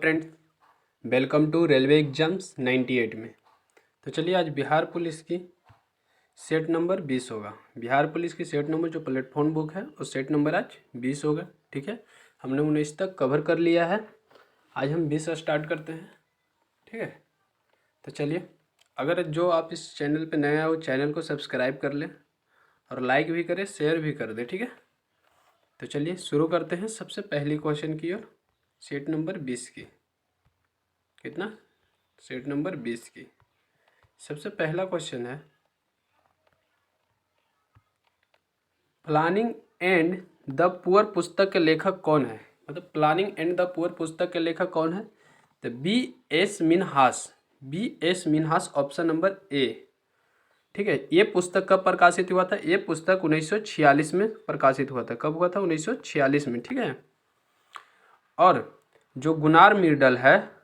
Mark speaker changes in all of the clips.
Speaker 1: Friends, welcome to railway exams 98 में। तो चलिए आज बिहार पुलिस की सेट नंबर 20 होगा। बिहार पुलिस की सेट नंबर जो प्लेटफॉर्म बुक है उस सेट नंबर आज 20 होगा। ठीक है, हमने 19 तक कवर कर लिया है, आज हम 20 स्टार्ट करते हैं। ठीक है, तो चलिए, अगर जो आप इस चैनल पे नए हो चैनल को सब्सक्राइब कर लें और लाइक भी करें, शेयर भी कर दें। ठीक है, तो चलिए शुरू करते हैं सबसे पहली क्वेश्चन की ओर, सेट नंबर 20 की। कितना? सेट नंबर 20 की सबसे पहला क्वेश्चन है, प्लानिंग एंड द पुअर पुस्तक के लेखक कौन है? मतलब प्लानिंग एंड द पुअर पुस्तक के लेखक कौन है? तो B.S. Minhas. B.S. Minhas, option number ए। ठीक है, ये पुस्तक कब प्रकाशित हुआ था? ये पुस्तक 1946 में प्रकाशित हुआ था। कब हुआ था? 1946 में। ठीक है, और जो गुनार मिर्डल है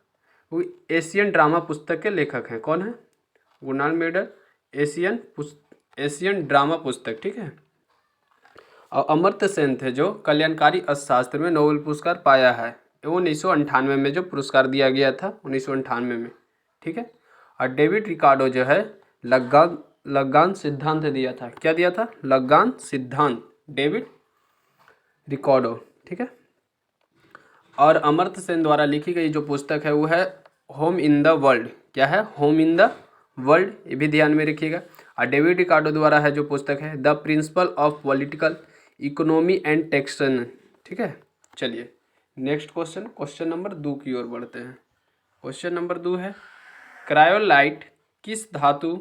Speaker 1: वो एशियन ड्रामा पुस्तक के लेखक हैं। कौन है? गुनार मिर्डल, एशियन ड्रामा पुस्तक। ठीक है, और अमर्त्य सेन थे जो कल्याणकारी अर्थशास्त्र में नोबेल पुरस्कार पाया है। वो 1998 में जो पुरस्कार दिया गया था, 1998 में। ठीक है, और डेविड रिकार्डो जो है लग्रांज सिद्धांत दिया था। क्या दिया था? लग्रांज सिद्धांत, डेविड रिकार्डो। ठीक है, और अमर्त्य सेन द्वारा लिखी गई जो पुस्तक है वो है होम इन द वर्ल्ड। क्या है? होम इन द वर्ल्ड, ये भी ध्यान में रखिएगा। और डेविड रिकार्डो द्वारा है जो पुस्तक है the principle of political economy and taxation. ठीक है, चलिए नेक्स्ट क्वेश्चन, क्वेश्चन नंबर 2 की ओर बढ़ते हैं। क्वेश्चन नंबर 2 है, क्रायोलाइट किस धातु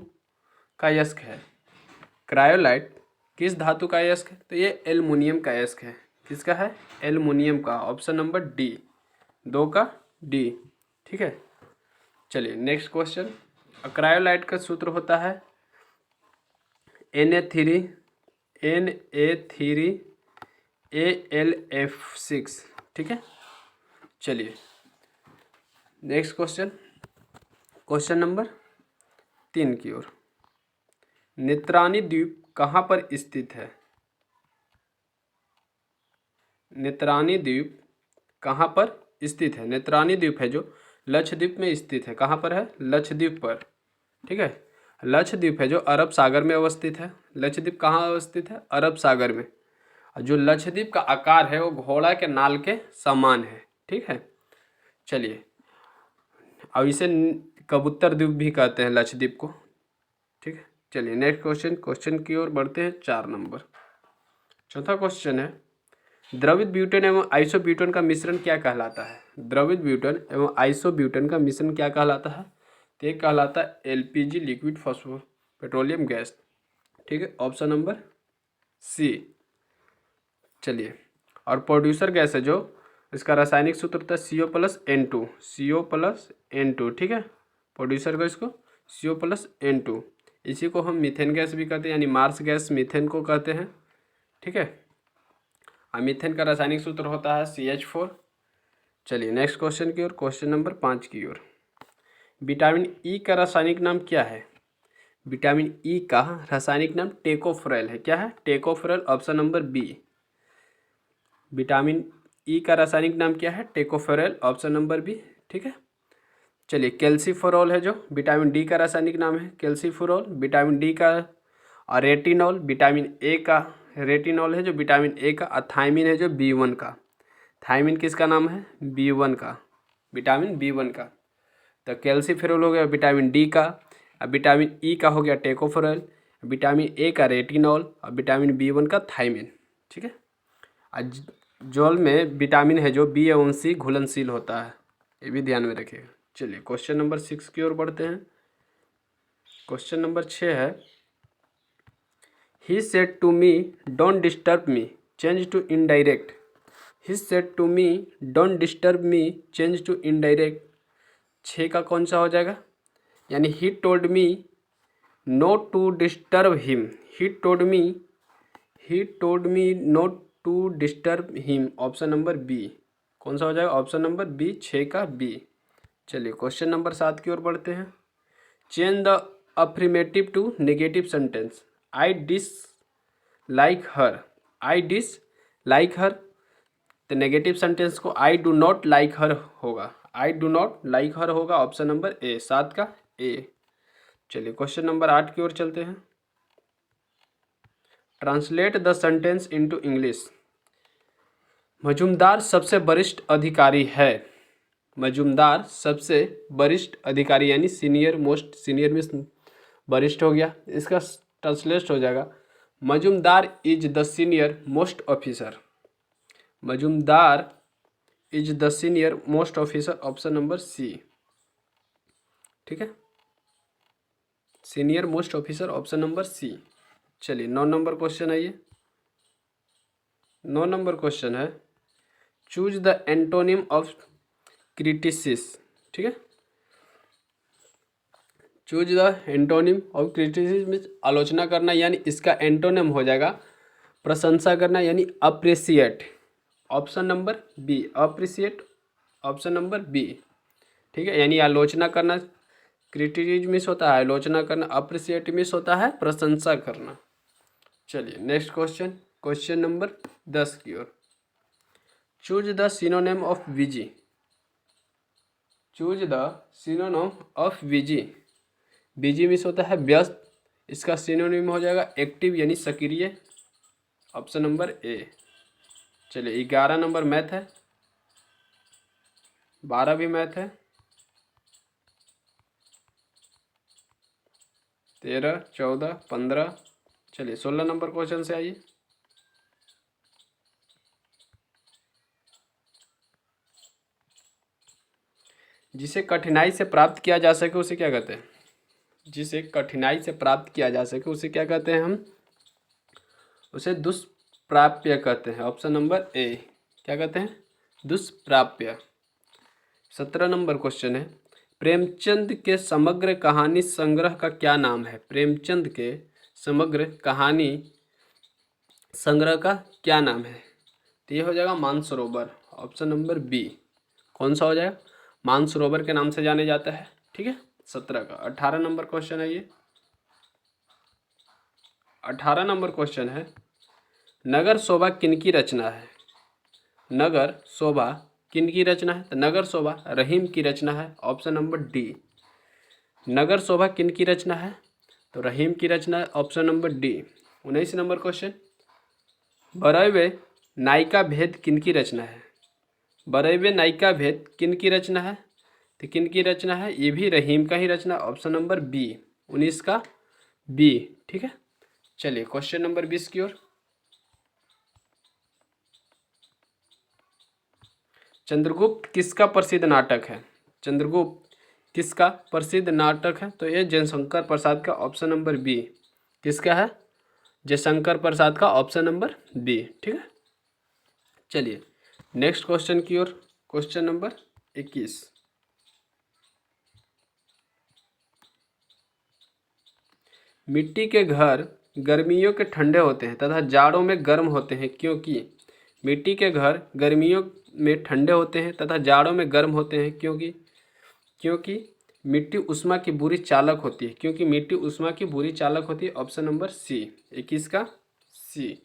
Speaker 1: का अयस्क है? क्रायोलाइट किस धातु का अयस्क है? तो ये एल्युमिनियम का अयस्क है। किसका है? एल्युमिनियम का, ऑप्शन नंबर डी, 2 का डी। ठीक है, चलिए नेक्स्ट क्वेश्चन। क्रायोलाइट का सूत्र होता है Na3AlF6। ठीक है, चलिए नेक्स्ट क्वेश्चन, क्वेश्चन नंबर 3 की ओर। नेत्रानी द्वीप कहाँ पर स्थित है? नेत्रानी द्वीप कहाँ पर स्थित है? नेत्रानी द्वीप है जो लक्षद्वीप में स्थित है। कहाँ पर है? लक्षद्वीप पर। ठीक है, लक्षद्वीप है जो अरब सागर में अवस्थित है। लक्षद्वीप कहाँ अवस्थित है? अरब सागर में। और जो लक्षद्वीप का आकार है वो घोड़ा के नाल के समान है। ठीक है, चलिए, अब इसे कबूतर द्वीप भी कहते हैं लक्षद्वीप को। ठीक है, चलिए नेक्स्ट क्वेश्चन, क्वेश्चन की ओर बढ़ते हैं 4 नंबर। चौथा क्वेश्चन है, द्रवित ब्यूटेन एवं आइसोब्यूटेन का मिश्रण क्या कहलाता है? द्रवित ब्यूटेन एवं आइसोब्यूटेन का मिश्रण क्या कहलाता है? तो ये कहलाता है LPG, liquid phospho petroleum gas. ठीक है, ऑप्शन नंबर सी। चलिए, और प्रोड्यूसर गैस है जो इसका रासायनिक सूत्र होता है CO+N2, CO+N2। ठीक है, प्रोड्यूसर गैस को CO+N2, इसी को हम मीथेन गैस भी कहते हैं, यानी मार्स गैस मीथेन को कहते हैं। ठीक है, और मीथेन का रासायनिक सूत्र होता है CH4। चलिए नेक्स्ट क्वेश्चन की ओर, क्वेश्चन नंबर 5 की ओर। विटामिन ई का रासायनिक नाम क्या है? विटामिन ई का रासायनिक नाम टेकोफेरॉल है। क्या है? Tocopherol, option number B. Vitamin E का रासायनिक नाम क्या है? Tocopherol, option number B. ठीक है, चलिए कैल्सीफेरॉल है जो विटामिन डी का रासायनिक नाम है, कैल्सीफेरॉल। विटामिन डी का, और रेटिनॉल विटामिन ए का, रेटिनॉल है जो विटामिन ए का। और थायमिन है जो B1 का। थायमिन किसका नाम है? B1 का, विटामिन B1 का। तो कैल्सीफेरॉल हो गया विटामिन डी का, और विटामिन ई का हो गया टेकोफेरॉल, विटामिन ए का रेटिनॉल, और विटामिन B1 का थायमिन। ठीक है, जल में विटामिन है जो बी एवं सी घुलनशील होता है, ये भी ध्यान में रखिएगा। चलिए क्वेश्चन नंबर 6 की ओर बढ़ते हैं। क्वेश्चन नंबर 6 है, he said to me don't disturb me change to indirect. He said to me don't disturb me change to indirect. 6 का कौन सा हो जाएगा? यानी he told me not to disturb him. He told me not to disturb him, option number B. कौन सा हो जाएगा? ऑप्शन नंबर बी, 6 का बी। चलिए क्वेश्चन नंबर 7 की ओर बढ़ते हैं। Change the affirmative to negative sentence. I dislike her. I dislike her, तो नेगेटिव सेंटेंस को I do not like her होगा। I do not like her होगा ऑप्शन नंबर ए, 7 का ए। चलिए क्वेश्चन नंबर 8 की ओर चलते हैं। Translate the sentence into English. Majumdar सबसे वरिष्ठ अधिकारी है। मजूमदार सबसे वरिष्ठ अधिकारी यानी सीनियर मोस्ट, सीनियर में वरिष्ठ हो गया, इसका ट्रांसलेट हो जाएगा Majumdar is the senior most officer. Majumdar is the senior most officer, option number C. ठीक है, senior most officer option number C. चलिए 9 नंबर क्वेश्चन है ये। 9 नंबर क्वेश्चन है choose the antonym of criticise. ठीक है, choose the antonym of criticise में आलोचना करना, यानी इसका एंटोनिम हो जाएगा प्रशंसा करना यानी appreciate, option number B. Appreciate option number B. ठीक है, यानी आलोचना करना क्रिटिसिज्म मिस होता है आलोचना करना, अप्रिसिएट मिस होता है प्रशंसा करना। चलिए नेक्स्ट क्वेश्चन, क्वेश्चन नंबर 10 की ओर। Choose the synonym of busy. Choose the synonym of busy. Busy मिस होता है व्यस्त, इसका सिनोनिम हो जाएगा एक्टिव यानी सक्रिय, ऑप्शन नंबर ए। चलिए 11 नंबर मैथ है, 12 भी मैथ है, 13, 14, 15। चलिए 16 नंबर क्वेश्चन से आइए। जिसे कठिनाई से प्राप्त किया जा सके उसे क्या कहते हैं? जिसे कठिनाई से प्राप्त किया जा सके उसे क्या कहते हैं हम? उसे दुष्प्राप्य कहते हैं, ऑप्शन नंबर ए। क्या कहते हैं? दुष्प्राप्य। 17 नंबर क्वेश्चन है प्रेमचंद के समग्र कहानी संग्रह का क्या नाम है? प्रेमचंद के समग्र कहानी संग्रह का क्या नाम है? तो ये हो जाएगा मानसरोवर, ऑप्शन नंबर बी। कौन सा हो जाएगा? मानसरोवर के नाम से जाने जाता है। ठीक है, 17 का। 18 नंबर क्वेश्चन है ये। 18 नंबर क्वेश्चन है नगर शोभा किनकी रचना है? नगर शोभा किनकी रचना है? तो नगर शोभा रहीम की रचना है, option number D. Nagar Shobha किनकी रचना है? तो रहीम की रचना है, option number D. 19 number question Barvai Nayika Bhed किनकी रचना है? बरैवे नायिका भेद किनकी रचना है? तो किनकी रचना है? ये भी रहीम का ही रचना, ऑप्शन नंबर बी। 19 का बी। ठीक है, चलिए क्वेश्चन नंबर 20 की ओर। चंद्रगुप्त किसका प्रसिद्ध नाटक है? चंद्रगुप्त किसका प्रसिद्ध नाटक है? तो ये जयशंकर प्रसाद का, ऑप्शन नंबर बी। किसका है? जयशंकर प्रसाद का, ऑप्शन नंबर बी। ठीक है, चलिए नेक्स्ट क्वेश्चन की ओर। Question number 21। मिट्टी के घर गर्मियों के ठंडे होते हैं तथा जाड़ों में गर्म होते हैं क्योंकि? मिट्टी के घर गर्मियों में ठंडे होते हैं तथा जाड़ों में गर्म होते हैं क्योंकि? क्योंकि मिट्टी ऊष्मा की बुरी चालक होती है। क्योंकि मिट्टी ऊष्मा की बुरी चालक होती है, ऑप्शन नंबर सी। 21 का सी।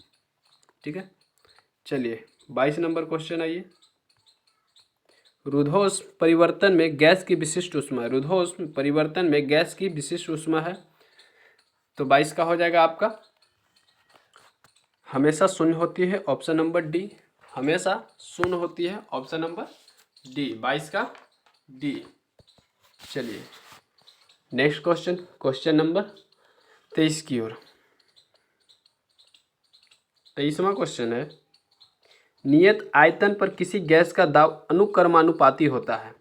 Speaker 1: ठीक है, चलिए 22 नंबर क्वेश्चन आइए। रुद्धोष्म परिवर्तन में गैस की विशिष्ट ऊष्मा है। रुद्धोष्म परिवर्तन में गैस की विशिष्ट ऊष्मा है, तो 22 का हो जाएगा आपका हमेशा शून्य होती है, ऑप्शन नंबर डी। हमेशा शून्य होती है, ऑप्शन नंबर डी। 22 का डी। चलिए नेक्स्ट क्वेश्चन, क्वेश्चन नंबर 23 की ओर। 23वां क्वेश्चन है नियत आयतन पर किसी गैस का दाब अनुक्रमानुपाती होता है।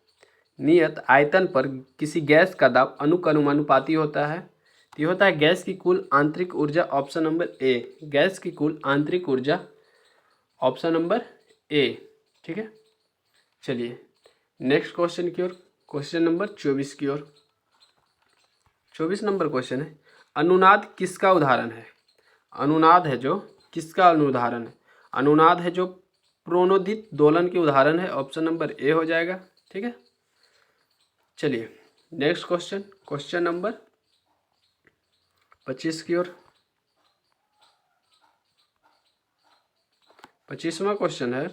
Speaker 1: नियत आयतन पर किसी गैस का दाब अनुक्रमानुपाती होता है, तो ये होता है गैस की कुल आंतरिक ऊर्जा, ऑप्शन नंबर ए। गैस की कुल आंतरिक ऊर्जा, ऑप्शन नंबर ए। ठीक है, चलिए नेक्स्ट क्वेश्चन की ओर। क्वेश्चन नंबर 24 की ओर। 24 नंबर क्वेश्चन है अनुनाद किसका उदाहरण है? अनुनाद है जो किसका उदाहरण है? अनुनाद है जो प्रोनोदित दोलन के उदाहरण है, ऑप्शन नंबर ए हो जाएगा। ठीक है, चलिए नेक्स्ट क्वेश्चन, क्वेश्चन नंबर 25 की ओर। 25वां क्वेश्चन है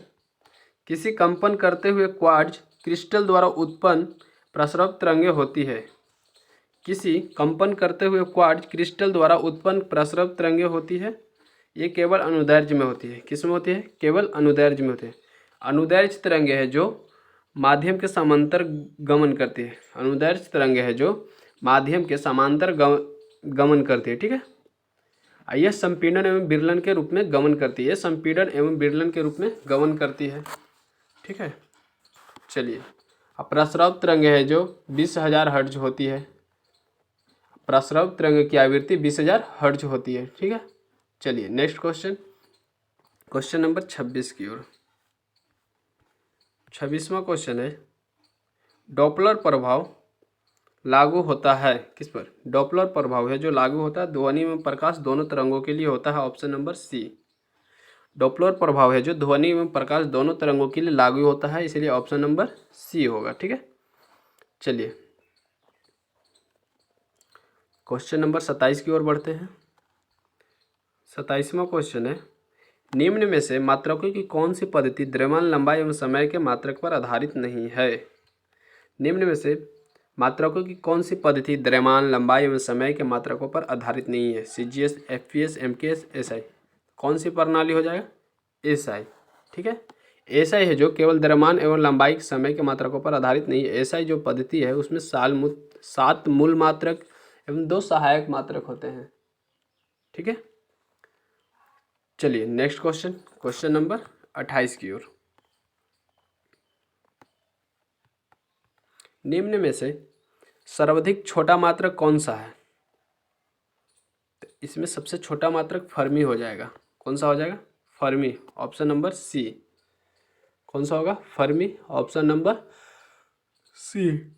Speaker 1: किसी कंपन करते हुए क्वार्ट्ज क्रिस्टल द्वारा उत्पन्न प्रसरव तरंगें होती है? किसी कंपन करते हुए क्वार्ट्ज क्रिस्टल द्वारा उत्पन्न प्रसरव तरंगें होती है? ये केवल अनुदैर्ध्य में होती है। किस में होती है? केवल अनुदैर्ध्य में होती है। अनुदैर्ध्य तरंगें है जो माध्यम के समांतर गमन करती है। अनुदैर्ध्य तरंगें है जो माध्यम के समांतर गमन करती है। ठीक है, यह संपीड़न एवं विरलन के रूप में गमन करती है। संपीड़न एवं विरलन के रूप में गमन करती है। ठीक है, चलिए, अब प्रसरव तरंगें है जो 20,000 हर्ट्ज होती है। प्रसरव तरंग की आवृत्ति 20,000 हर्ट्ज होती है। ठीक है, चलिए नेक्स्ट क्वेश्चन, क्वेश्चन नंबर 26 की ओर। 26वां क्वेश्चन है, डॉपलर प्रभाव लागू होता है किस पर? डॉपलर प्रभाव है जो लागू होता है ध्वनि एवं प्रकाश दोनों तरंगों के लिए होता है। ऑप्शन नंबर सी। डॉपलर प्रभाव है जो ध्वनि एवं प्रकाश दोनों तरंगों के लिए लागू होता है, इसलिए ऑप्शन नंबर सी होगा। ठीक है, चलिए क्वेश्चन नंबर 27 की ओर बढ़ते हैं। 27वां क्वेश्चन है, निम्न में से मात्रकों की कौन सी पद्धति द्रव्यमान लंबाई एवं समय के मात्रक पर आधारित नहीं है? निम्न में से मात्रकों की कौन सी पद्धति द्रव्यमान लंबाई एवं समय के मात्रकों पर आधारित नहीं है? CGS, FPS, MKS, SI। कौन सी प्रणाली हो जाएगा? SI। ठीक है, SI है जो केवल द्रव्यमान एवं लंबाई के समय के मात्रकों पर आधारित नहीं है। SI जो पद्धति है उसमें 7 मूल मात्रक एवं 2 सहायक मात्रक होते हैं। ठीक है, चलिए नेक्स्ट क्वेश्चन, क्वेश्चन नंबर 28 की ओर। निम्न में से सर्वाधिक छोटा मात्रक कौन सा है? तो इसमें सबसे छोटा मात्रक फर्मी हो जाएगा। कौन सा हो जाएगा? फर्मी। Option number C. कौन सा होगा? फर्मी। Option number C.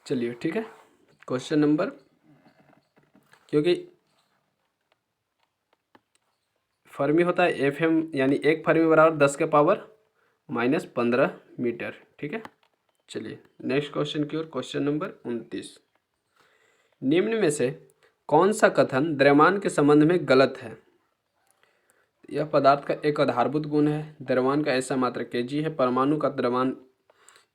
Speaker 1: चलिए ठीक है, क्वेश्चन नंबर, क्योंकि फर्मी होता है FM, यानी 1 फर्मी बराबर 10 के पावर -15 मीटर। ठीक है, चलिए नेक्स्ट क्वेश्चन की ओर। क्वेश्चन नंबर 29, निम्न में से कौन सा कथन द्रव्यमान के संबंध में गलत है? यह पदार्थ का एक आधारभूत गुण है। द्रव्यमान का ऐसा मात्रक kg है। परमाणु का द्रव्यमान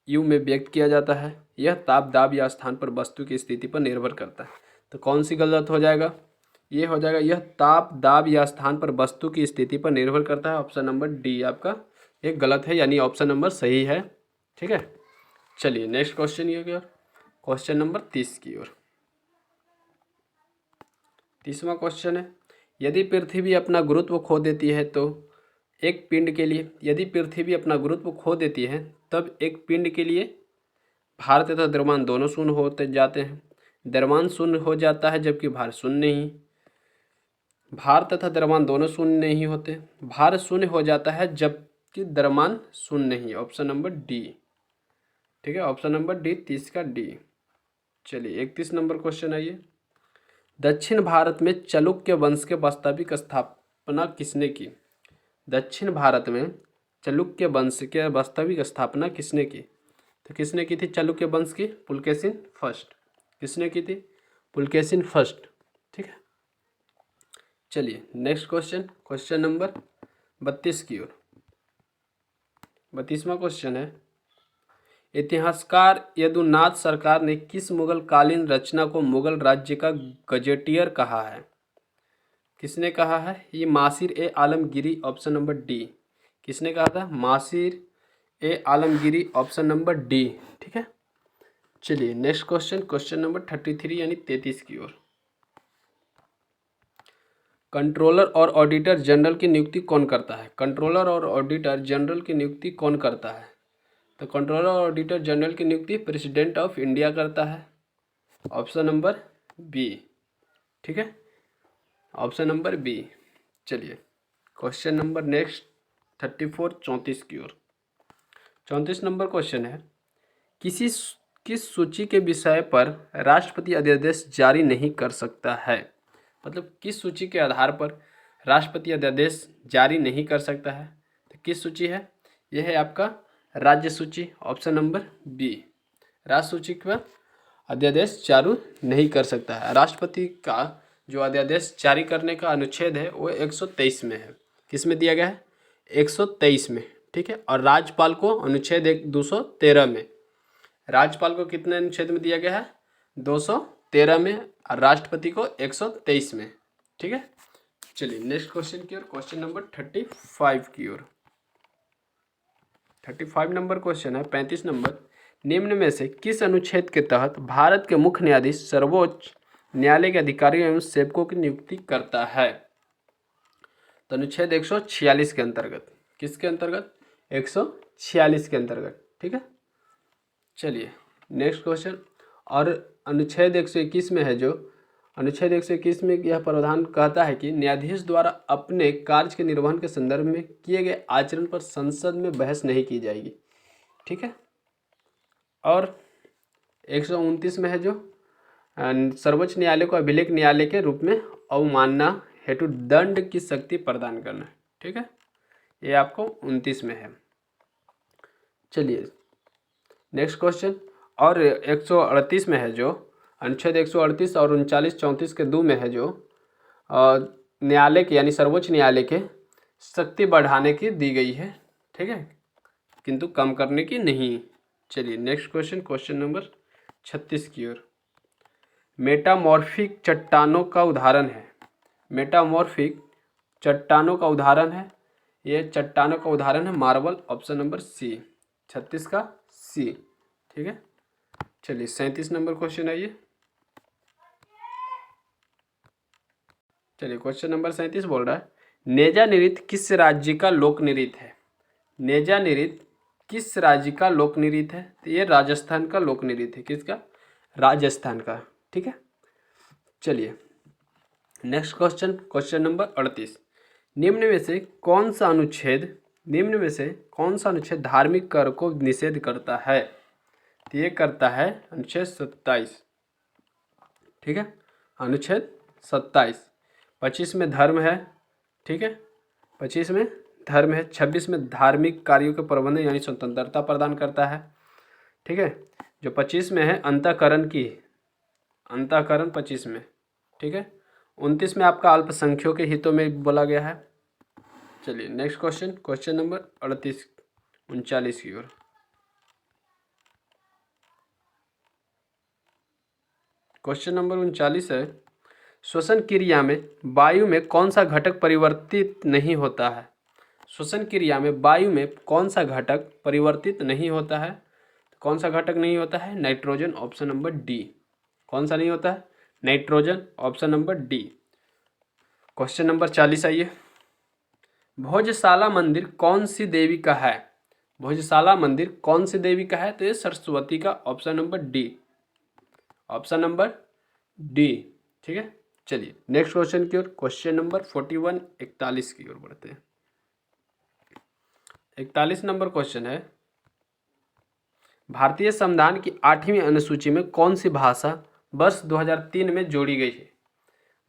Speaker 1: U में व्यक्त किया जाता है। यह ताप, दाब या स्थान पर वस्तु की स्थिति पर निर्भर करता है। तो कौन सी गलत हो जाएगा? ये हो जाएगा, यह ताप, दाब या स्थान पर वस्तु की स्थिति पर निर्भर करता है। ऑप्शन नंबर डी आपका एक गलत है, यानी ऑप्शन नंबर सही है। ठीक है, चलिए नेक्स्ट क्वेश्चन की ओर, क्वेश्चन नंबर 30 की ओर। 30वां क्वेश्चन है, यदि पृथ्वी अपना गुरुत्व खो देती है तो एक पिंड के लिए, यदि पृथ्वी अपना गुरुत्व खो देती है तब एक पिंड के लिए भार तथा द्रव्यमान दोनों शून्य होते जाते हैं। द्रव्यमान शून्य हो जाता है जबकि भार शून्य नहीं। भार तथा द्रव्यमान दोनों शून्य नहीं होते। भार शून्य हो जाता है जबकि द्रव्यमान शून्य नहीं। Option number D. ठीक है, ऑप्शन नंबर डी, 30 का डी। चलिए 31 नंबर क्वेश्चन आइए। दक्षिण भारत में चालुक्य वंश के वास्तविक स्थापना किसने की? दक्षिण भारत में चालुक्य वंश के वास्तविक स्थापना किसने की? तो किसने की थी चालुक्य वंश की? पुलकेशिन फर्स्ट। किसने की थी? पुलकेशिन फर्स्ट। ठीक है, चलिए नेक्स्ट क्वेश्चन, क्वेश्चन नंबर 32 की ओर। 32वां क्वेश्चन है, इतिहासकार यदुनाथ सरकार ने किस मुगल कालीन रचना को मुगल राज्य का गजेटियर कहा है? किसने कहा है? ये Maasir e Alamgiri. Option number D. किसने कहा था? Maasir e Alamgiri. Option number D. ठीक है, चलिए नेक्स्ट क्वेश्चन, क्वेश्चन नंबर 33 यानी 33 की ओर। कंट्रोलर और ऑडिटर जनरल की नियुक्ति कौन करता है? कंट्रोलर और ऑडिटर जनरल की नियुक्ति कौन करता है? तो कंट्रोलर और ऑडिटर जनरल की नियुक्ति प्रेसिडेंट ऑफ इंडिया करता है। Option number B. ठीक है, ऑप्शन नंबर बी। चलिए क्वेश्चन नंबर नेक्स्ट 34 34 की ओर। 34 नंबर क्वेश्चन है, किस सूची के विषय पर राष्ट्रपति अध्यादेश जारी नहीं कर सकता है? मतलब किस सूची के आधार पर राष्ट्रपति अध्यादेश जारी नहीं कर सकता है? तो किस सूची है? यह है आपका राज्य सूची। Option number B. राज्य सूची पर अध्यादेश जारी नहीं कर सकता है। राष्ट्रपति का जो अध्यादेश जारी करने का अनुच्छेद है वो 123 में है। किस में दिया गया है? 123 में। ठीक है। और राज्यपाल को अनुच्छेद 213 में, राज्यपाल को कितने अनुच्छेद में दिया गया है? 213 में, और राष्ट्रपति को 123 में, ठीक है। चलिए नेक्स्ट क्वेश्चन की ओर, क्वेश्चन नंबर 35 की ओर। 35 नंबर क्वेश्चन है, 35 नंबर, निम्न में से किस अनुच्छेद के तहत भारत के मुख्य न्यायाधीश सर्वोच्च न्यायालय के अधिकारियों एवं सेवकों की नियुक्ति करता है? तो अनुच्छेद 146 के अंतर्गत, किसके अंतर्गत? 146 के अंतर्गत, ठीक है। चलिए नेक्स्ट क्वेश्चन, और अनुच्छेद 121 में है जो, अनुच्छेद 121 में यह प्रावधान कहता है कि न्यायाधीश द्वारा अपने कार्य के निर्वहन के संदर्भ में किए गए आचरण पर संसद में बहस नहीं की जाएगी, ठीक है। और 129 में है जो, सर्वोच्च न्यायालय को अभिलेख न्यायालय के रूप में अवमानना हेतु दंड की शक्ति प्रदान करना, ठीक है। ये आपको 29 में है। चलिए नेक्स्ट क्वेश्चन, और 138 में है जो, अनुच्छेद 138 और 39-34 के 2 में है जो, न्यायालय के यानी सर्वोच्च न्यायालय के शक्ति बढ़ाने की दी गई है, ठीक है, किंतु कम करने की नहीं। चलिए नेक्स्ट क्वेश्चन, क्वेश्चन नंबर 36 की ओर। मेटामॉर्फिक चट्टानों का उदाहरण है, मेटामॉर्फिक चट्टानों का उदाहरण है, ये चट्टानों का उदाहरण है मार्बल, ऑप्शन नंबर सी, 36 का सी, ठीक है। चलिए 37 नंबर क्वेश्चन आइए। चलिए क्वेश्चन नंबर 37 बोल रहा है, नेजा नृत्य किस राज्य का लोक नृत्य है? नेजा नृत्य किस राज्य का लोक नृत्य है? तो ये राजस्थान का लोक नृत्य है, किसका? राजस्थान का, ठीक है। चलिए नेक्स्ट क्वेश्चन, क्वेश्चन नंबर 38, निम्न में से कौन सा अनुच्छेद, निम्न में से कौन सा अनुच्छेद धार्मिक कर को निषेध करता है? तो ये करता है अनुच्छेद 27, ठीक है, अनुच्छेद 27। 25 में धर्म है, ठीक है, 25 में धर्म है। 26 में धार्मिक कार्यों के प्रबंधन यानी स्वतंत्रता प्रदान करता है, ठीक है। जो 25 में है अंतःकरण की, अंतःकरण 25 में, ठीक है। 29 में आपका अल्पसंख्यकों के हितों में बोला गया है। चलिए नेक्स्ट क्वेश्चन, क्वेश्चन नंबर 38 39 की ओर। क्वेश्चन नंबर 39 है, श्वसन क्रिया में वायु में कौन सा घटक परिवर्तित नहीं होता है? श्वसन क्रिया में वायु में कौन सा घटक परिवर्तित नहीं होता है? कौन सा घटक नहीं होता है? Nitrogen, option number D. कौन सा नहीं होता है? Nitrogen, option number D. Question number 40 आइए, भोजशाला मंदिर कौन सी देवी का है? भोजशाला मंदिर कौन सी देवी का है? तो ये सरस्वती का, option number D, option number D, ठीक है। चलिए नेक्स्ट क्वेश्चन की ओर, क्वेश्चन नंबर 41 41 की ओर बढ़ते हैं। 41 नंबर क्वेश्चन है, भारतीय संविधान की 8वीं अनुसूची में कौन सी भाषा वर्ष 2003 में जोड़ी गई है?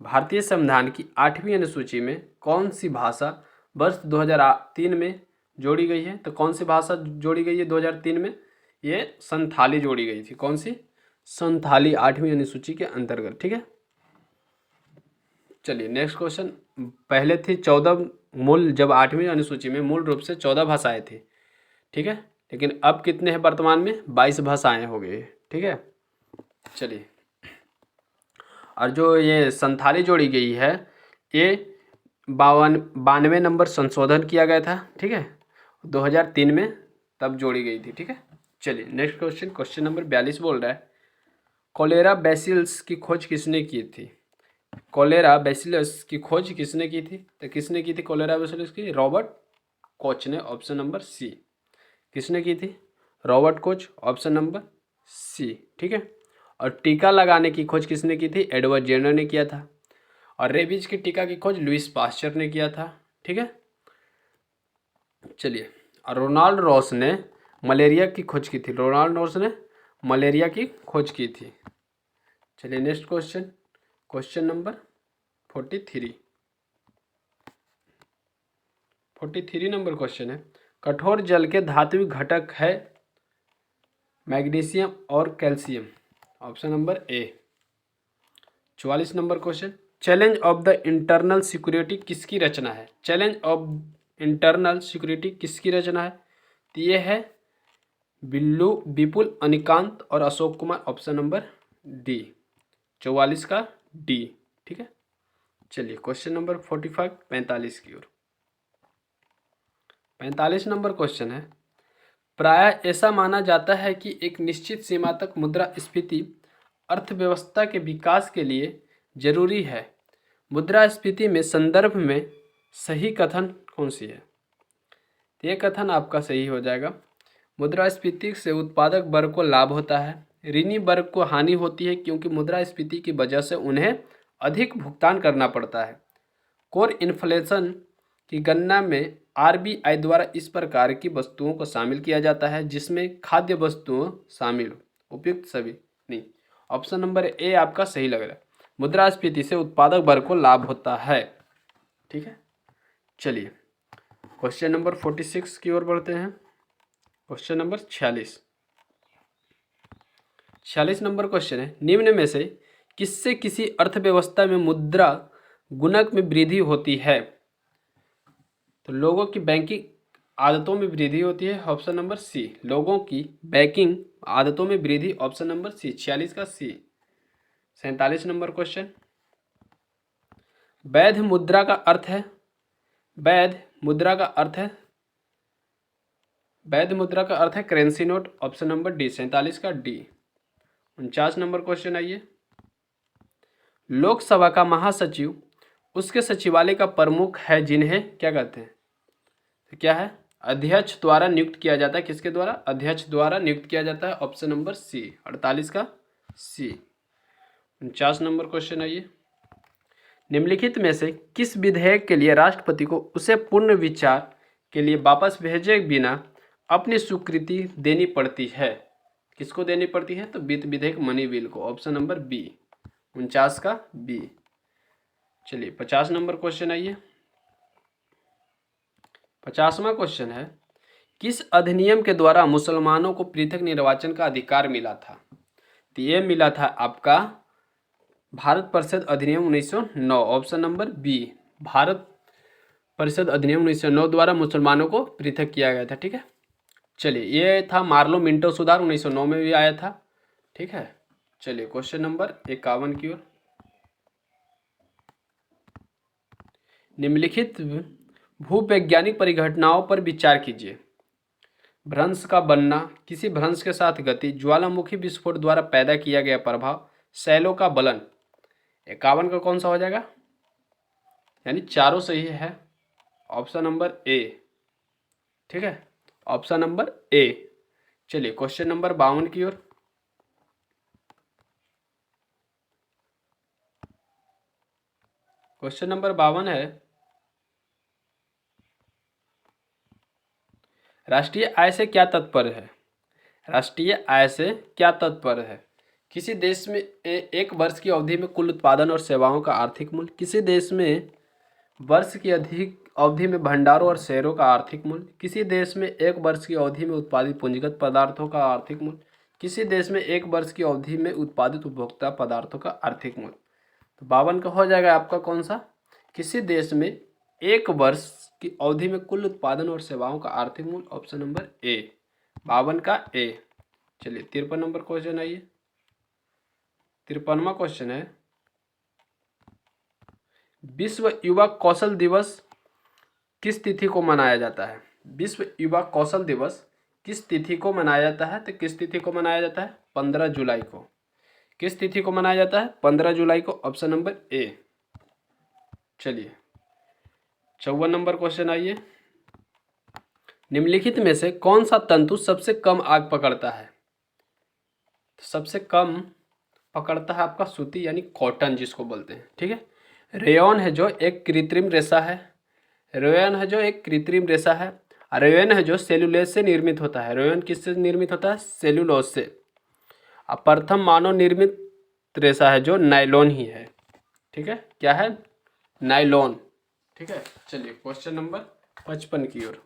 Speaker 1: भारतीय संविधान की 8वीं अनुसूची में कौन सी भाषा वर्ष 2003 में जोड़ी गई है? तो कौन सी भाषा जोड़ी गई है 2003 में? ये संथाली जोड़ी गई थी। कौन सी? संथाली, 8वीं अनुसूची के अंतर्गत, ठीक है। चलिए नेक्स्ट क्वेश्चन, पहले थी 14 मूल, जब 8वीं अनुसूची में मूल रूप से 14 भाषाएं थी, ठीक है, लेकिन अब कितने हैं वर्तमान में? 22 भाषाएं हो गई, ठीक है। चलिए, और जो ये संथाली जोड़ी गई है, ये 92 नंबर संशोधन किया गया था, ठीक है, 2003 में तब जोड़ी गई थी, ठीक है। चलिए नेक्स्ट क्वेश्चन, क्वेश्चन नंबर 42 बोल रहा है, कोलेरा बैसिलस की खोज किसने की थी? कोलेरा बैसिलस की खोज किसने की थी? तो किसने की थी कोलेरा बैसिलस की? रॉबर्ट कोच ने, ऑप्शन नंबर सी। किसने की थी? Robert Koch, option number C, ठीक है। और टीका लगाने की खोज किसने की थी? एडवर्ड जेनर ने किया था। और रेबीज की टीका की खोज लुइस पास्चर ने किया था, ठीक है। चलिए, और रोनाल्ड रॉस ने मलेरिया की खोज की थी। रोनाल्ड रॉस ने मलेरिया की खोज की थी। चलिए next question, question number 43 number question है, कठोर जल के धात्विक घटक है मैग्नीशियम और calcium, option number A. 44 number question, challenge of the internal security किसकी रचना है? चैलेंज ऑफ इंटरनल सिक्योरिटी किसकी रचना है? तो ये है विपुल अनिकांत और Ashok Kumar, option number D, 44 का डी। ठीक है, चलिए क्वेश्चन नंबर 45, 45 की ओर। 45 नंबर क्वेश्चन है, प्रायः ऐसा माना जाता है कि एक निश्चित सीमा तक मुद्रास्फीति अर्थव्यवस्था के विकास के लिए जरूरी है। मुद्रास्फीति में संदर्भ में सही कथन कौन सी है? ये कथन आपका सही हो जाएगा। मुद्रास्फीति से उत्पादक वर्ग को लाभ होता है, ऋणी वर्ग को हानि होती है क्योंकि मुद्रास्फीति की वजह से उन्हें अधिक भुगतान करना पड़ता है। कोर इन्फ्लेशन की गणना में आरबीआई द्वारा इस प्रकार की वस्तुओं को शामिल किया जाता है जिसमें खाद्य वस्तुओं शामिल हो। उपयुक्त सभी नहीं, ऑप्शन नंबर ए आपका सही लग रहा है। मुद्रास्फीति से उत्पादक वर्ग को लाभ होता है। ठीक है, चलिए क्वेश्चन नंबर 46 की ओर बढ़ते हैं। क्वेश्चन नंबर 46 नंबर क्वेश्चन है, निम्न में से किससे किसी अर्थव्यवस्था में मुद्रा गुणक में वृद्धि होती है? तो लोगों की बैंकिंग आदतों में वृद्धि होती है, ऑप्शन नंबर सी। लोगों की बैंकिंग आदतों में वृद्धि, ऑप्शन नंबर सी, 46 का सी। 47 नंबर क्वेश्चन, वैध मुद्रा का अर्थ है, वैध मुद्रा का अर्थ है, वैध मुद्रा का अर्थ है currency note, option number D, 47 का डी। 49 नंबर क्वेश्चन आइए, लोकसभा का महासचिव उसके सचिवालय का प्रमुख है जिन्हें क्या कहते हैं? तो क्या है? अध्यक्ष द्वारा नियुक्त किया जाता है। किसके द्वारा? अध्यक्ष द्वारा नियुक्त किया जाता है, ऑप्शन नंबर सी, 48 का सी। 49 नंबर क्वेश्चन आइए, निम्नलिखित में से किस विधेयक के लिए राष्ट्रपति को उसे पूर्ण विचार के लिए वापस भेजे बिना अपनी स्वीकृति देनी पड़ती है? किसको देनी पड़ती है? तो वित्त विधेयक मनी बिल को, ऑप्शन नंबर बी, 49 का बी। चलिए 50 नंबर क्वेश्चन आइए। 50वां क्वेश्चन है, किस अधिनियम के द्वारा मुसलमानों को पृथक निर्वाचन का अधिकार मिला था? तो ये मिला था आपका भारत परिषद अधिनियम 1909, ऑप्शन नंबर बी, भारत परिषद अधिनियम 1909 द्वारा मुसलमानों को पृथक किया गया था। ठीक है, चलिए ये था मार्लो मिंटो सुधार, 1909 में भी आया था। ठीक है, चलिए क्वेश्चन नंबर 51 की ओर, निम्नलिखित भूवैज्ञानिक परिघटनाओं पर विचार कीजिए। भ्रंश का बनना, किसी भ्रंश के साथ गति, ज्वालामुखी विस्फोट द्वारा पैदा किया गया प्रभाव, शैलों का बलन। 51 का कौन सा हो जाएगा? यानी चारों सही है, ऑप्शन नंबर ए। ठीक है, ऑप्शन नंबर ए। चलिए क्वेश्चन नंबर 52 की ओर, क्वेश्चन नंबर 52 है, राष्ट्रीय आय से क्या तात्पर्य है? राष्ट्रीय आय से क्या तात्पर्य है? किसी देश में एक वर्ष की अवधि में कुल उत्पादन और सेवाओं का आर्थिक मूल्य, किसी देश में वर्ष की अधिक अवधि में भंडारों और शेयरों का आर्थिक मूल्य, किसी देश में एक वर्ष की अवधि में उत्पादित पूंजीगत पदार्थों का आर्थिक मूल्य, किसी देश में एक वर्ष की अवधि में उत्पादित उपभोक्ता पदार्थों का आर्थिक मूल्य। तो 52 का हो जाएगा आपका कौन सा? किसी देश में एक वर्ष की अवधि में कुल उत्पादन और सेवाओं का आर्थिक मूल्य, ऑप्शन नंबर ए, 52 का ए। चलिए 53 नंबर क्वेश्चन आइए। 53वां क्वेश्चन है, विश्व युवा कौशल दिवस किस तिथि को मनाया जाता है? विश्व युवा कौशल दिवस किस तिथि को मनाया जाता है? तो किस तिथि को मनाया जाता है? 15 जुलाई को। किस तिथि को मनाया जाता है? 15 जुलाई को, ऑप्शन नंबर ए। चलिए 54 नंबर क्वेश्चन आइए, निम्नलिखित में से कौन सा तंतु सबसे कम आग पकड़ता है? तो सबसे कम पकड़ता है आपका सूती यानी कॉटन जिसको बोलते हैं। ठीक है, रेयॉन है जो एक कृत्रिम रेशा है, रेयॉन है जो एक कृत्रिम रेशा है, रेयॉन है जो सेलुलोज से निर्मित होता है। रेयॉन किससे निर्मित होता है? सेलुलोज से। अब प्रथम मानव निर्मित रेशा है जो नायलॉन ही है। ठीक है, क्या है? नायलॉन। ठीक है, चलिए क्वेश्चन नंबर 55 की ओर।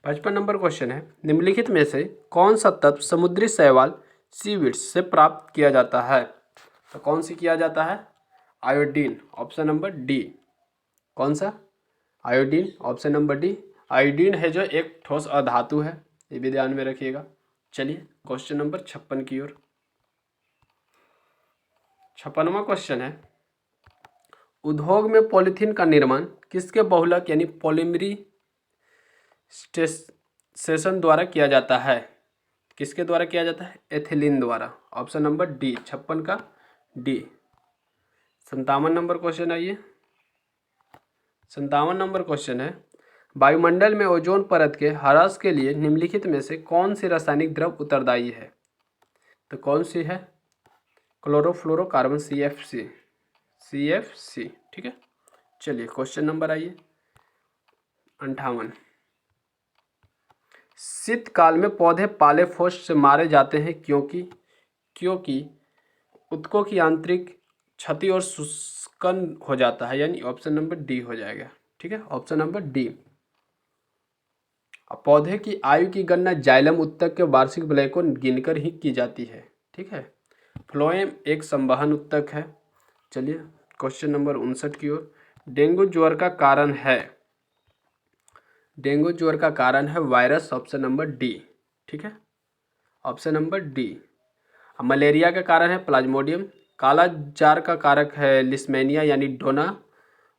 Speaker 1: 55 नंबर क्वेश्चन है, निम्नलिखित में से कौन सा तत्व समुद्री शैवाल सीवीड्स से प्राप्त किया जाता है? तो कौन सी किया जाता है? Iodine, option number D. कौन सा? Iodine, option number D. Iodine है जो एक ठोस अधातु है, ये भी ध्यान में रखिएगा। चलिए क्वेश्चन नंबर 56 की ओर। 56वां क्वेश्चन है, उद्योग में पॉलीथीन का निर्माण किसके बहुलक यानी पॉलीमरीस्टेशन द्वारा किया जाता है? किसके द्वारा किया जाता है? एथिलीन द्वारा। ऑप्शन नंबर डी, 56 का डी। 57 नंबर क्वेश्चन आइए। 57 नंबर क्वेश्चन है, वायुमंडल में ओजोन परत के ह्रास के लिए निम्नलिखित में से कौन सी रासायनिक द्रव उत्तरदायी है? तो कौन सी है? Chlorofluorocarbon, CFC। ठीक है, चलिए क्वेश्चन नंबर आइए 58। शीतकाल में पौधे पालेफोस से मारे जाते हैं क्योंकि उत्तकों की आंतरिक क्षति और शुष्कन हो जाता है, यानी ऑप्शन नंबर डी हो जाएगा। ठीक है, ऑप्शन नंबर डी। पौधे की आयु की गणना जाइलम उत्तक के वार्षिक वलय को गिनकर ही की जाती है। ठीक है, फ्लोएम एक संवहन उत्तक है। चलिए क्वेश्चन नंबर 59 की ओर। डेंगू ज्वर का कारण है, डेंगू ज्वर का कारण है वायरस, ऑप्शन नंबर डी। ठीक है, ऑप्शन नंबर डी। मलेरिया का कारण है प्लाज्मोडियम। काला जार का कारक है लिस्मेनिया यानी डोना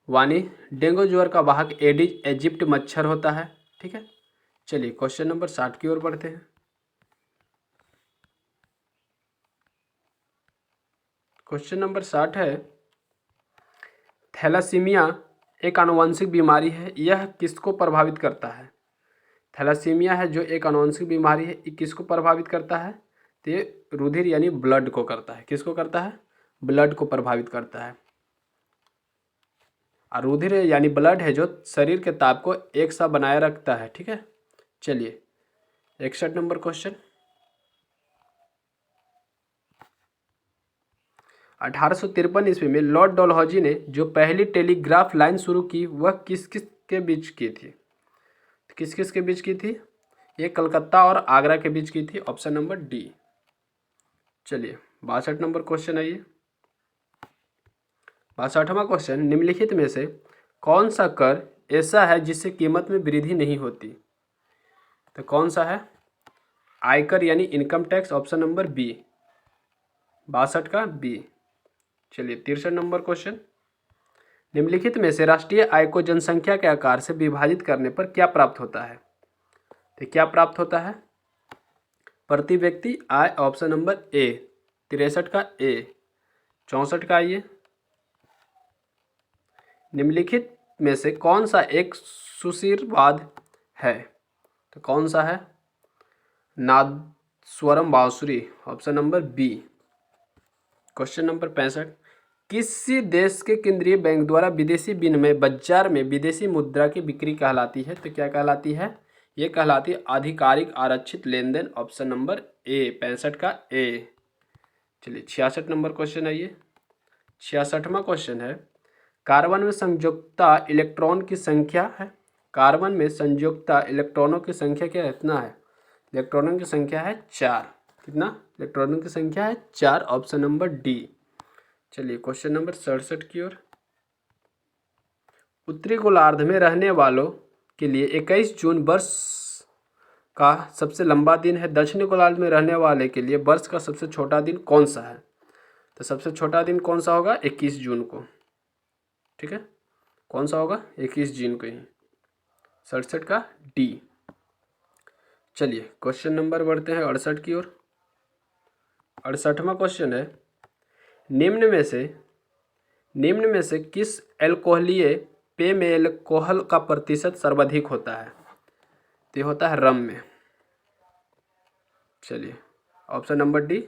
Speaker 1: वानी। डेंगू ज्वर का वाहक एडिज इजिप्ट मच्छर होता है। ठीक है, चलिए क्वेश्चन नंबर 60 की ओर बढ़ते हैं। क्वेश्चन नंबर 60 है, थैलासीमिया एक आनुवंशिक बीमारी है, यह किसको प्रभावित करता है? थैलासीमिया है जो एक आनुवंशिक बीमारी है, ये किसको प्रभावित करता है? तो ये रुधिर यानी ब्लड को करता है। किसको करता है? ब्लड को प्रभावित करता है। और रुधिर यानी ब्लड है जो शरीर के ताप को एक सा बनाए रखता है। ठीक है, चलिए 61 नंबर क्वेश्चन। 1853 ईस्वी में लॉर्ड डलहौजी ने जो पहली टेलीग्राफ लाइन शुरू की वह किस किस के बीच की थी? किस किस के बीच की थी? ये कलकत्ता और आगरा के बीच की थी, ऑप्शन नंबर डी। चलिए 62 नंबर क्वेश्चन आइए। 62वां क्वेश्चन, निम्नलिखित में से कौन सा कर ऐसा है जिससे कीमत में वृद्धि नहीं होती? तो कौन सा है? आयकर यानी income tax, option number B. 62 का बी। चलिए 63 नंबर क्वेश्चन, निम्नलिखित में से राष्ट्रीय आय को जनसंख्या के आकार से विभाजित करने पर क्या प्राप्त होता है? तो क्या प्राप्त होता है? प्रति व्यक्ति आय, ऑप्शन नंबर ए। 63 का ए। 64 का आइए। निम्नलिखित में से कौन सा एक सुशीरवाद है? तो कौन सा है? नादस्वरम बांसुरी, option number B. Question number 65, किसी देश के केंद्रीय बैंक द्वारा विदेशी विनिमय बाजार में विदेशी मुद्रा की बिक्री कहलाती है? तो क्या कहलाती है? ये कहलाती है आधिकारिक आरक्षित लेन देन, ऑप्शन नंबर ए। 65 का ए। चलिए 66 नंबर क्वेश्चन आइए। 66वां क्वेश्चन है, कार्बन में संयुक्ता इलेक्ट्रॉन की संख्या है। कार्बन में संयुक्ता इलेक्ट्रॉनों की संख्या क्या कितना है? इलेक्ट्रॉनों की संख्या है 4। कितना? इलेक्ट्रॉनों की संख्या है 4, ऑप्शन नंबर डी। चलिए क्वेश्चन नंबर 67 की ओर। उत्तरी गोलार्ध में रहने वालों के लिए 21 जून वर्ष का सबसे लंबा दिन है। दक्षिणी गोलार्ध में रहने वाले के लिए वर्ष का सबसे छोटा दिन कौन सा है? तो सबसे छोटा दिन कौन सा होगा? 21 जून को। ठीक है, कौन सा होगा? 21 जून को ही। 67 का डी। चलिए क्वेश्चन नंबर बढ़ते हैं 68 की ओर। 68वां क्वेश्चन है, निम्न में से किस एल्कोहलीय पेय में एल्कोहल का प्रतिशत सर्वाधिक होता है? तो ये होता है रम में। चलिए option number D.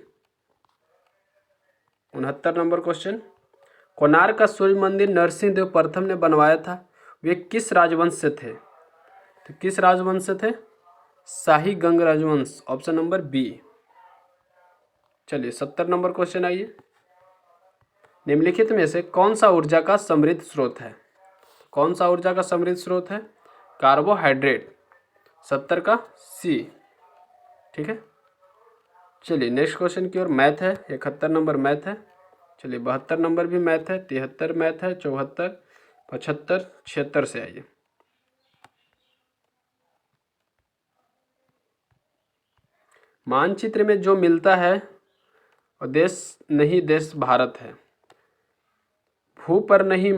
Speaker 1: 69 number question, Konark का सूर्य मंदिर नरसिंह देव प्रथम ने बनवाया था, वे किस राजवंश से थे? तो किस राजवंश से थे? शाही गंग राजवंश, ऑप्शन नंबर बी। चलिए 70 नंबर क्वेश्चन आइए। निम्नलिखित में से कौन सा ऊर्जा का समृद्ध स्रोत है? कौन सा ऊर्जा का समृद्ध स्रोत है? कार्बोहाइड्रेट। 70 का सी। ठीक है, चलिए नेक्स्ट क्वेश्चन की ओर। मैथ है, 71 नंबर मैथ है। चलिए 72 नंबर भी मैथ है, 73 मैथ है, 74, 75, 76 से आइए। मानचित्र में जो मिलता है और देश नहीं देश भारत है। भू पर नहीं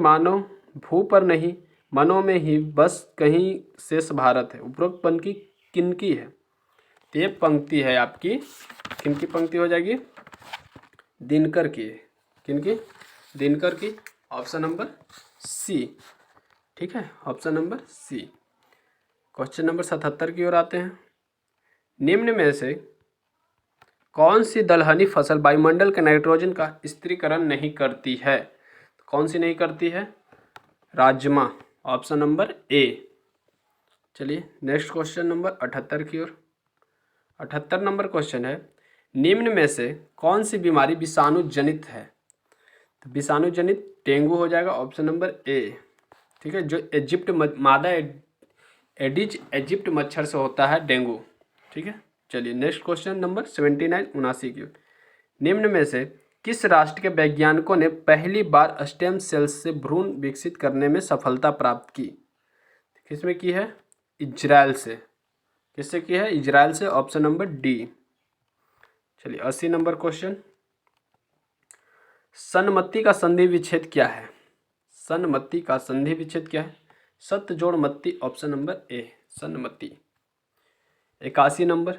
Speaker 1: मनों में ही बस कहीं शेष भारत है। उपरोक्त पंक्ति किनकी है? तो ये पंक्ति है आपकी, किनकी पंक्ति हो जाएगी? दिनकर की। किनकी? दिनकर की। Option number C. ठीक है, option number C. Question number 77 की ओर आते हैं। निम्न में से कौन सी दलहनी फसल वायुमंडल के नाइट्रोजन का स्थिरीकरण नहीं करती है? कौन सी नहीं करती है? राजमा। Option number A. चलिए नेक्स्ट क्वेश्चन नंबर 78 की ओर। 78 नंबर क्वेश्चन है, निम्न में से कौन सी बीमारी विषाणु जनित है? तो विषाणु जनित डेंगू हो जाएगा, ऑप्शन नंबर ए। ठीक है, जो इजिप्ट मादा एडिज इजिप्ट मच्छर से होता है डेंगू। ठीक है, चलिए नेक्स्ट क्वेश्चन नंबर 79 79 की। निम्न में से किस राष्ट्र के वैज्ञानिकों ने पहली बार स्टेम सेल्स से भ्रूण विकसित करने में सफलता प्राप्त की? किसमें की है? इजराइल से। किससे की है? इजराइल से, ऑप्शन नंबर डी। चलिए 80 नंबर क्वेश्चन, सन्मति का संधि विच्छेद क्या है? सन्मति का संधि विच्छेद क्या है? सत्य जोड़ मत्ती, ऑप्शन नंबर ए, सन्मति। 81 नंबर,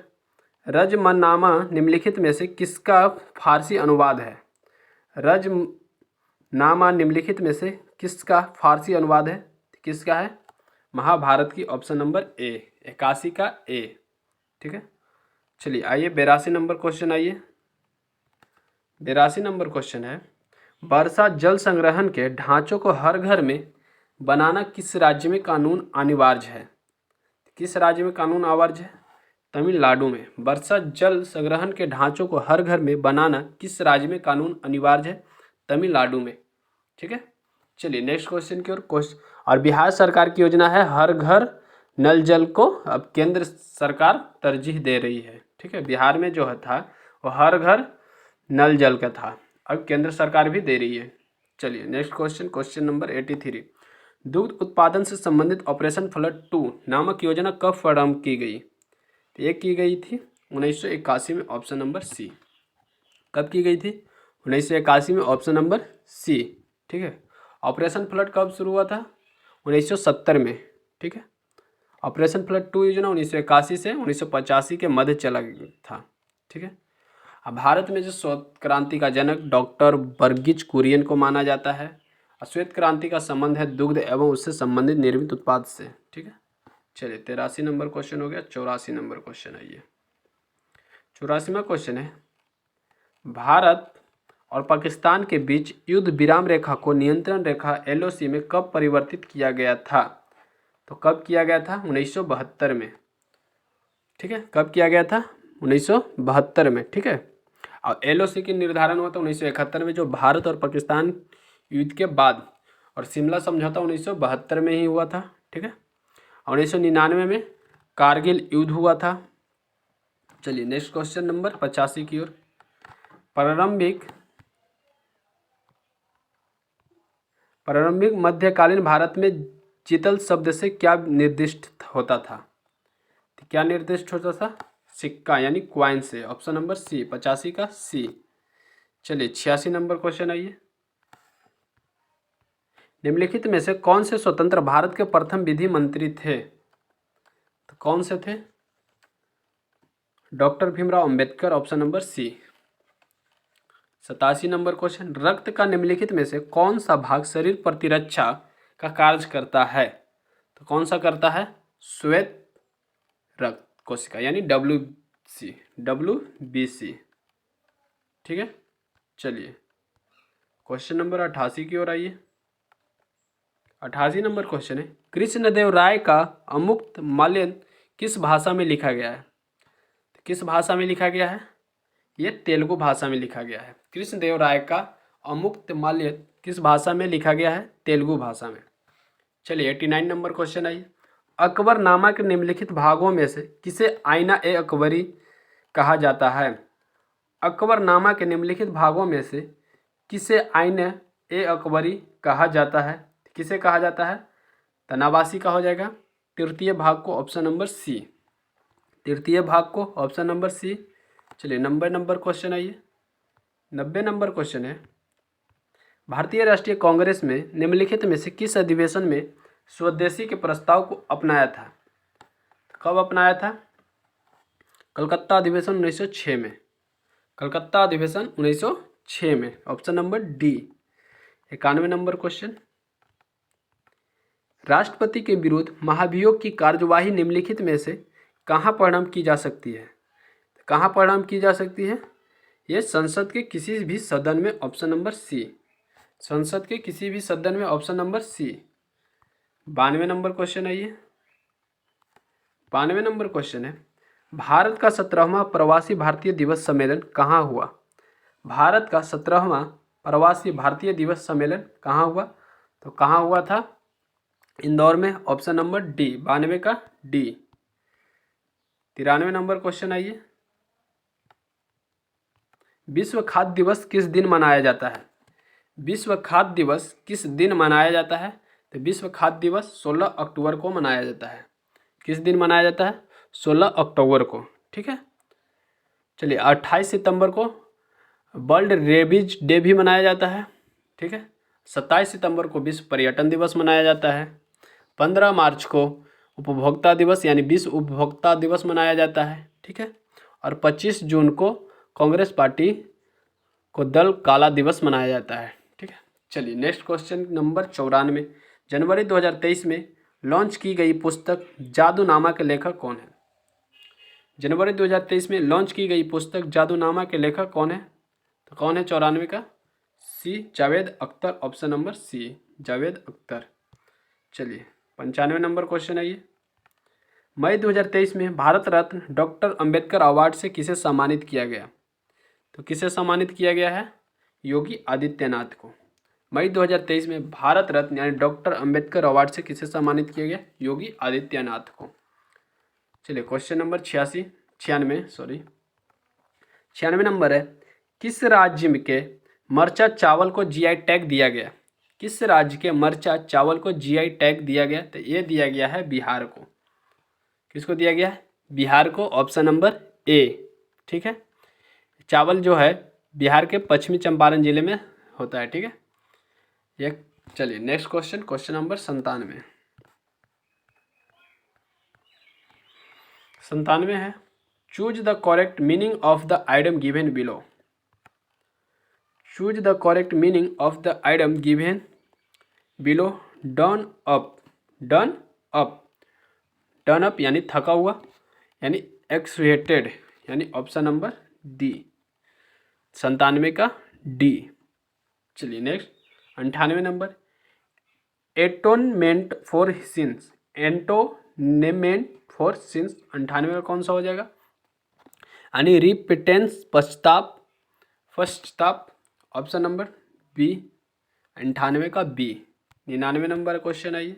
Speaker 1: रजमनामा निम्नलिखित में से किसका फारसी अनुवाद है? रजमनामा निम्नलिखित में से किसका फारसी अनुवाद है? किसका है? महाभारत की, ऑप्शन नंबर ए, 81 का ए। ठीक है, चलिए आइए 82 नंबर क्वेश्चन। आइए 82 नंबर क्वेश्चन है, वर्षा जल संग्रहण के ढांचों को हर घर में बनाना किस राज्य में कानून अनिवार्य है? किस राज्य में कानून अनिवार्य है? तमिलनाडु में। वर्षा जल संग्रहण के ढांचों को हर घर में बनाना किस राज्य में कानून अनिवार्य है? तमिलनाडु में। ठीक है, चलिए नेक्स्ट क्वेश्चन की ओर। और बिहार सरकार की योजना है हर घर नल जल को अब केंद्र सरकार तरजीह दे रही है। ठीक है, बिहार में जो था वो हर घर नल जल का था, अब केंद्र सरकार भी दे रही है। चलिए नेक्स्ट क्वेश्चन, क्वेश्चन नंबर 83, दुग्ध उत्पादन से संबंधित ऑपरेशन फ्लड 2 नामक योजना कब प्रारंभ की गई? ये की गई थी 1981 में, ऑप्शन नंबर सी। कब की गई थी? 1981 में, ऑप्शन नंबर सी। ठीक है, ऑपरेशन फ्लड कब शुरू हुआ था? 1970 में। ठीक है, ऑपरेशन फ्लड 2 योजना 1981 से 1985 के मध्य चला था। ठीक है, अब भारत में जो श्वेत क्रांति का जनक डॉक्टर वर्गीज कुरियन को माना जाता है। श्वेत क्रांति का संबंध है दुग्ध एवं उससे संबंधित निर्मित उत्पाद से। ठीक है, चलिए 83 नंबर क्वेश्चन हो गया। 84 नंबर क्वेश्चन आइए। 84वां क्वेश्चन है, भारत और पाकिस्तान के बीच युद्ध विराम रेखा को नियंत्रण रेखा LOC में कब परिवर्तित किया गया था? तो कब किया गया था? 1972 में। ठीक है, कब किया गया था? 1972 में। ठीक है, और LOC की निर्धारण हुआ था 1971 में, जो भारत और पाकिस्तान युद्ध के बाद, और शिमला समझौता 1972 में ही हुआ था। ठीक है, 1999 में कारगिल युद्ध हुआ था। चलिए नेक्स्ट क्वेश्चन नंबर 85 की ओर। प्रारंभिक मध्यकालीन भारत में जितल शब्द से क्या निर्दिष्ट होता था? तो क्या निर्दिष्ट होता था? सिक्का यानी क्वाइन से, ऑप्शन नंबर सी, 85 का सी। चलिए 86 नंबर क्वेश्चन आइए। निम्नलिखित में से कौन से स्वतंत्र भारत के प्रथम विधि मंत्री थे? तो कौन से थे? Doctor Bhimrao Ambedkar, option number C. 87 number question, रक्त का निम्नलिखित में से कौन सा भाग शरीर प्रतिरक्षा का कार्य करता है? तो कौन सा करता है? श्वेत रक्त कोशिका यानी WBC। ठीक है, चलिए क्वेश्चन नंबर 88 की ओर आइए। 88 नंबर क्वेश्चन है, कृष्णदेव राय का अमुक्त माल्यन किस भाषा में लिखा गया है? किस भाषा में लिखा गया है? ये तेलुगु भाषा में लिखा गया है। कृष्णदेव राय का अमुक्त माल्य किस भाषा में लिखा गया है? तेलुगु भाषा में। चलिए 89 नंबर क्वेश्चन आइए। अकबरनामा के निम्नलिखित भागों में से किसे आईना ए अकबरी कहा जाता है? अकबरनामा के निम्नलिखित भागों में से किसे आईना ए अकबरी कहा जाता है? किसे कहा जाता है? तनावासी का हो जाएगा। तृतीय भाग को, ऑप्शन नंबर सी। तृतीय भाग को, ऑप्शन नंबर सी। चलिए नंबर क्वेश्चन आइए। 90 नंबर क्वेश्चन है, भारतीय राष्ट्रीय कांग्रेस में निम्नलिखित में से किस अधिवेशन में स्वदेशी के प्रस्ताव को अपनाया था? कब अपनाया था? कलकत्ता अधिवेशन 1906 में। कलकत्ता अधिवेशन 1906 में, option number D. 91 number question, राष्ट्रपति के विरुद्ध महाभियोग की कार्यवाही निम्नलिखित में से कहाँ परिणाम की जा सकती है? कहाँ परिणाम की जा सकती है? ये संसद के किसी भी सदन में, ऑप्शन नंबर सी। संसद के किसी भी सदन में, option number C. 92 number question आइए। 92 नंबर क्वेश्चन है, भारत का 17वां प्रवासी भारतीय दिवस सम्मेलन कहाँ हुआ? भारत का 17वां प्रवासी भारतीय दिवस सम्मेलन कहाँ हुआ? तो कहाँ हुआ था? इंदौर में, ऑप्शन नंबर डी। 92 का डी। 93 नंबर क्वेश्चन आइए, विश्व खाद्य दिवस किस दिन मनाया जाता है? विश्व खाद्य दिवस किस दिन मनाया जाता है? तो विश्व खाद्य दिवस 16 अक्टूबर को मनाया जाता है। किस दिन मनाया जाता है? 16 अक्टूबर को, ठीक है। चलिए 28 सितंबर को वर्ल्ड रेबीज डे भी मनाया जाता है, ठीक है। 27 सितंबर को विश्व पर्यटन दिवस मनाया जाता है। 15 मार्च को उपभोक्ता दिवस यानी विश्व उपभोक्ता दिवस मनाया जाता है, ठीक है। और 25 जून को कांग्रेस पार्टी को दल काला दिवस मनाया जाता है, ठीक है। चलिए नेक्स्ट क्वेश्चन नंबर 94, जनवरी 2023 में लॉन्च की गई पुस्तक जादूनामा के लेखक कौन है? जनवरी 2023 में लॉन्च की गई पुस्तक जादूनामा के लेखक कौन है? तो कौन है 94 का? C, Javed Akhtar, option number C, Javed Akhtar. चलिए 95 नंबर क्वेश्चन है ये, मई 2023 में भारत रत्न डॉक्टर अंबेडकर अवार्ड से किसे सम्मानित किया गया? तो किसे सम्मानित किया गया है? योगी आदित्यनाथ को। मई 2023 में भारत रत्न यानी डॉक्टर अंबेडकर अवार्ड से किसे सम्मानित किया गया? योगी आदित्यनाथ को। चलिए क्वेश्चन नंबर 96 नंबर है, किस राज्य के मरचा चावल को जीआई टैग दिया गया? किस राज्य के मरचा चावल को जीआई टैग दिया गया? तो ये दिया गया है बिहार को। किसको दिया गया है? बिहार को, ऑप्शन नंबर ए, ठीक है। चावल जो है बिहार के पश्चिमी चंपारण जिले में होता है, ठीक है। ये चलिए नेक्स्ट क्वेश्चन, क्वेश्चन नंबर 97 है, choose the correct meaning of the item given below. Choose the correct meaning of the item given below. Done up, done up, done up यानी थका हुआ, यानी एक्सवेटेड, यानी ऑप्शन नंबर डी, 97 का D. चलिए next 98 number, atonement for sins, atonement for sins 98 का कौन सा हो जाएगा? यानी रिपिटेंस, पश्चाताप, पश्चाताप, ऑप्शन नंबर बी, 98 का बी। 99 नंबर क्वेश्चन है ये,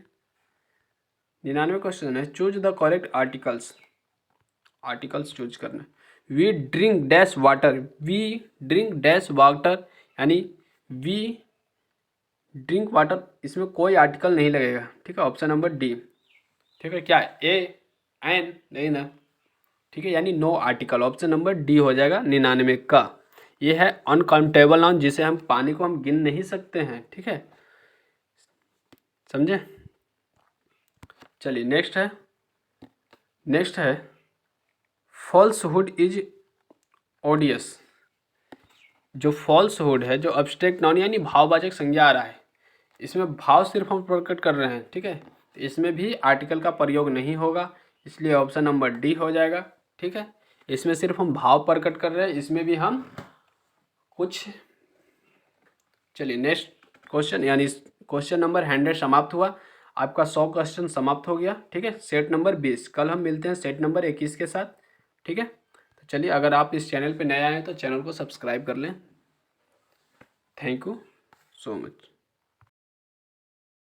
Speaker 1: 99 क्वेश्चन है, choose the correct articles. Articles choose करना। We drink dash water, we drink dash water, यानी वी ड्रिंक वाटर, इसमें कोई आर्टिकल नहीं लगेगा, ठीक है, ऑप्शन नंबर डी, ठीक है। क्या ए एन नहीं ना, ठीक है, यानी no article, option number D हो जाएगा 99 का। ये है अनकाउंटेबल नाउन, जिसे हम पानी को हम गिन नहीं सकते हैं, ठीक है, समझे। चलिए नेक्स्ट है फॉल्सहुड इज ओडियस। जो फॉल्सहुड है, जो अब्स्ट्रैक्ट नाउन यानी भाववाचक संज्ञा आ रहा है, इसमें भाव सिर्फ हम प्रकट कर रहे हैं, ठीक है, तो इसमें भी आर्टिकल का प्रयोग नहीं होगा, इसलिए ऑप्शन नंबर डी हो जाएगा, ठीक है। इसमें सिर्फ हम भाव प्रकट कर रहे हैं, इसमें भी हम कुछ। चलिए नेक्स्ट क्वेश्चन, यानी क्वेश्चन नंबर 100 समाप्त हुआ, आपका 100 क्वेश्चन समाप्त हो गया, ठीक है। सेट नंबर 20, कल हम मिलते हैं सेट नंबर 21 के साथ, ठीक है। तो चलिए, अगर आप इस चैनल पे नए आए हैं तो चैनल को सब्सक्राइब कर लें। Thank you so much.